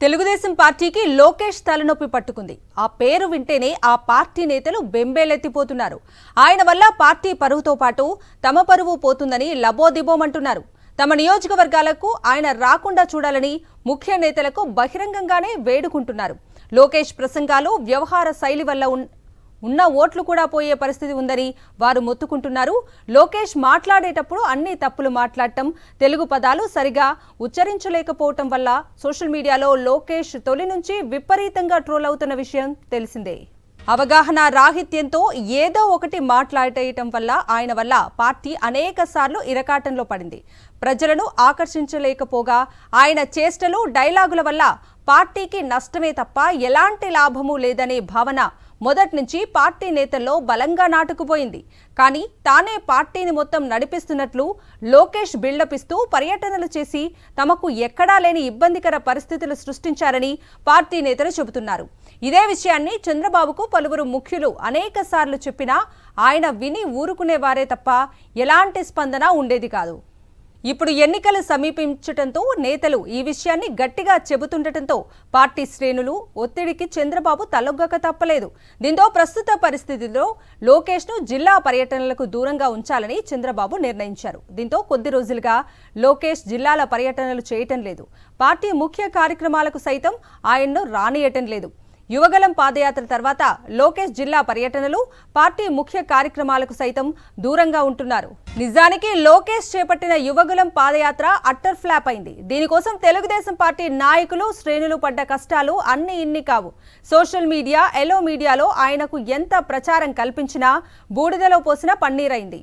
తెలుగుదేశం పార్టీకి లోకేష్ తలనొప్పి పట్టుకుంది. ఆ పేరు వింటేనే ఆ పార్టీ నేతలు బెంబేలెత్తిపోతున్నారు. ఆయన వల్ల పార్టీ పరువుతో పాటు తమ పరువు పోతుందని లబోదిబోమంటున్నారు. తమ నియోజకవర్గాలకు ఆయన రాకుండా చూడాలని ముఖ్య నేతలకు బహిరంగంగానే వేడుకుంటున్నారు. లోకేష్ ప్రసంగాలు, వ్యవహార శైలి వల్ల ఉన్న ఓట్లు కూడా పోయే పరిస్థితి ఉందని వారు మొత్తుకుంటున్నారు. లోకేష్ మాట్లాడేటప్పుడు అన్ని తప్పులు మాట్లాడటం, తెలుగు పదాలు సరిగా ఉచ్చరించలేకపోవటం వల్ల సోషల్ మీడియాలో లోకేష్ తొలి నుంచి విపరీతంగా ట్రోల్ అవుతున్న విషయం తెలిసిందే. అవగాహన రాహిత్యంతో ఏదో ఒకటి మాట్లాడేయటం వల్ల ఆయన వల్ల పార్టీ అనేక సార్లు ఇరకాటంలో పడింది. ప్రజలను ఆకర్షించలేకపోగా ఆయన చేష్టలు, డైలాగుల వల్ల పార్టీకి నష్టమే తప్ప ఎలాంటి లాభము లేదనే భావన మొదటి నుంచి పార్టీ నేతల్లో బలంగా నాటుకుపోయింది. కానీ తానే పార్టీని మొత్తం నడిపిస్తున్నట్లు లోకేష్ బిల్డప్ ఇస్తూ పర్యటనలు చేసి తమకు ఎక్కడా లేని ఇబ్బందికర పరిస్థితులు సృష్టించారని పార్టీ నేతలు చెబుతున్నారు. ఇదే విషయాన్ని చంద్రబాబుకు పలువురు ముఖ్యులు అనేక సార్లు చెప్పినా ఆయన విని ఊరుకునేవారే తప్ప ఎలాంటి స్పందన ఉండేది కాదు. ఇప్పుడు ఎన్నికలు సమీపించటంతో నేతలు ఈ విషయాన్ని గట్టిగా చెబుతుండటంతో పార్టీ శ్రేణులు ఒత్తిడికి చంద్రబాబు తలొగ్గక తప్పలేదు. దీంతో ప్రస్తుత పరిస్థితుల్లో లోకేష్ను జిల్లా పర్యటనలకు దూరంగా ఉంచాలని చంద్రబాబు నిర్ణయించారు. దీంతో కొద్ది రోజులుగా లోకేష్ జిల్లాల పర్యటనలు చేయటం లేదు. పార్టీ ముఖ్య కార్యక్రమాలకు సైతం ఆయన్ను రానియటం లేదు. యువగలం పాదయాత్ర తర్వాత లోకేష్ జిల్లా పర్యటనలు, పార్టీ ముఖ్య కార్యక్రమాలకు సైతం దూరంగా ఉంటున్నారు. నిజానికి లోకేష్ చేపట్టిన యువగలం పాదయాత్ర అట్టర్ ఫ్లాప్ అయింది. దీనికోసం తెలుగుదేశం పార్టీ నాయకులు, శ్రేణులు పడ్డ కష్టాలు అన్ని ఇన్ని కావు. సోషల్ మీడియా, ఎలో మీడియాలో ఆయనకు ఎంత ప్రచారం కల్పించినా బూడిదలో పోసిన పన్నీరైంది.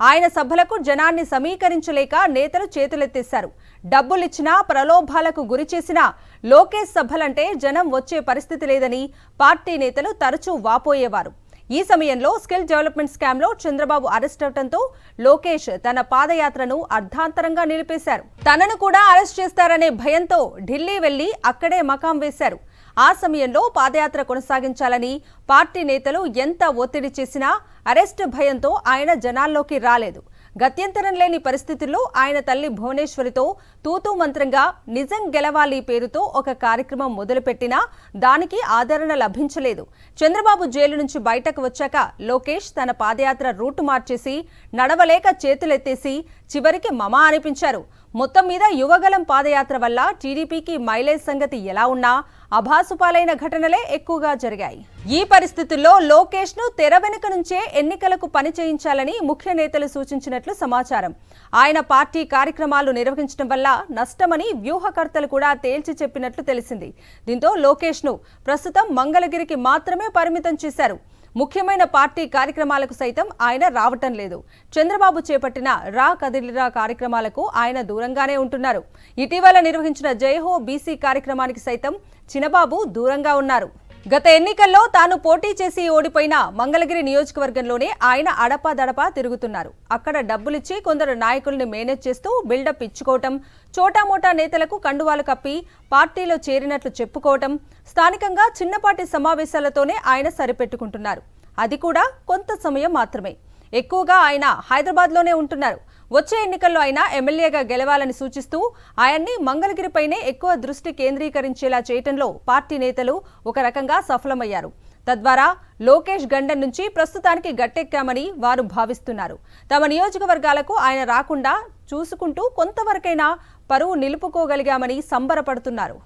ఆయన సభలకు జనాన్ని సమీకరించలేక నేతలు చేతులెత్తేశారు. డబ్బులిచ్చినా, ప్రలోభాలకు గురి చేసినా లోకేష్ సభలంటే జనం వచ్చే పరిస్థితి లేదని పార్టీ నేతలు తరచూ వాపోయేవారు. ఈ సమయంలో స్కిల్ డెవలప్మెంట్ స్కామ్లో చంద్రబాబు అరెస్ట్ అవడంతో లోకేష్ తన పాదయాత్రను అర్ధాంతరంగా నిలిపేశారు. తనను కూడా అరెస్ట్ చేస్తారనే భయంతో ఢిల్లీ వెళ్లి అక్కడే మకాం వేశారు. ఆ సమయంలో పాదయాత్ర కొనసాగించాలని పార్టీ నేతలు ఎంత ఒత్తిడి చేసినా అరెస్ట్ భయంతో ఆయన జనాల్లోకి రాలేదు. గత్యంతరం లేని పరిస్థితుల్లో ఆయన తల్లి భువనేశ్వరితో తూతూ మంత్రంగా నిజం గెలవాలి పేరుతో ఒక కార్యక్రమం మొదలుపెట్టినా దానికి ఆదరణ లభించలేదు. చంద్రబాబు జైలు నుంచి బయటకు వచ్చాక లోకేష్ తన పాదయాత్ర రూటు మార్చేసి నడవలేక చేతులెత్తేసి చివరికి మమా అనిపించారు. మొత్తం మీద యువగలం పాదయాత్ర వల్ల టీడీపీకి మైలేజ్ సంగతి ఎలా ఉన్నా అభాసుపాలైన ఘటనలే ఎక్కువగా జరిగాయి. ఈ పరిస్థితుల్లో లోకేష్ ను తెర వెనుక నుంచే ఎన్నికలకు పని చేయించాలని ముఖ్య నేతలు సూచించినట్లు సమాచారం. ఆయన పార్టీ కార్యక్రమాలు నిర్వహించడం వల్ల నష్టమని వ్యూహకర్తలు కూడా తేల్చి చెప్పినట్లు తెలిసింది. దీంతో లోకేష్ ను ప్రస్తుతం మంగళగిరికి మాత్రమే పరిమితం చేశారు. ముఖ్యమైన పార్టీ కార్యక్రమాలకు సైతం ఆయన రావటం లేదు. చంద్రబాబు చేపట్టిన రా కదిలిరా కార్యక్రమాలకు ఆయన దూరంగానే ఉంటున్నారు. ఇటీవల నిర్వహించిన జయహో బీసీ కార్యక్రమానికి సైతం చినబాబు దూరంగా ఉన్నారు. గత ఎన్నికల్లో తాను పోటీ చేసి ఓడిపోయిన మంగళగిరి నియోజకవర్గంలోనే ఆయన అడపాదడపా తిరుగుతున్నారు. అక్కడ డబ్బులిచ్చి కొందరు నాయకుల్ని మేనేజ్ చేస్తూ బిల్డప్ ఇచ్చుకోవటం, చోటామోటా నేతలకు కండువాలు కప్పి పార్టీలో చేరినట్లు చెప్పుకోవటం, స్థానికంగా చిన్నపాటి సమావేశాలతోనే ఆయన సరిపెట్టుకుంటున్నారు. అది కూడా కొంత సమయం మాత్రమే. ఎక్కువగా ఆయన హైదరాబాద్లోనే ఉంటున్నారు. వచ్చే ఎన్నికల్లో ఆయన ఎమ్మెల్యేగా గెలవాలని సూచిస్తూ ఆయన్ని మంగళగిరిపైనే ఎక్కువ దృష్టి కేంద్రీకరించేలా చేయటంలో పార్టీ నేతలు ఒక రకంగా సఫలమయ్యారు. తద్వారా లోకేష్ గండం నుంచి ప్రస్తుతానికి గట్టెక్కామని వారు భావిస్తున్నారు. తమ నియోజకవర్గాలకు ఆయన రాకుండా చూసుకుంటూ కొంతవరకైనా పరువు నిలుపుకోగలిగామని సంబరపడుతున్నారు.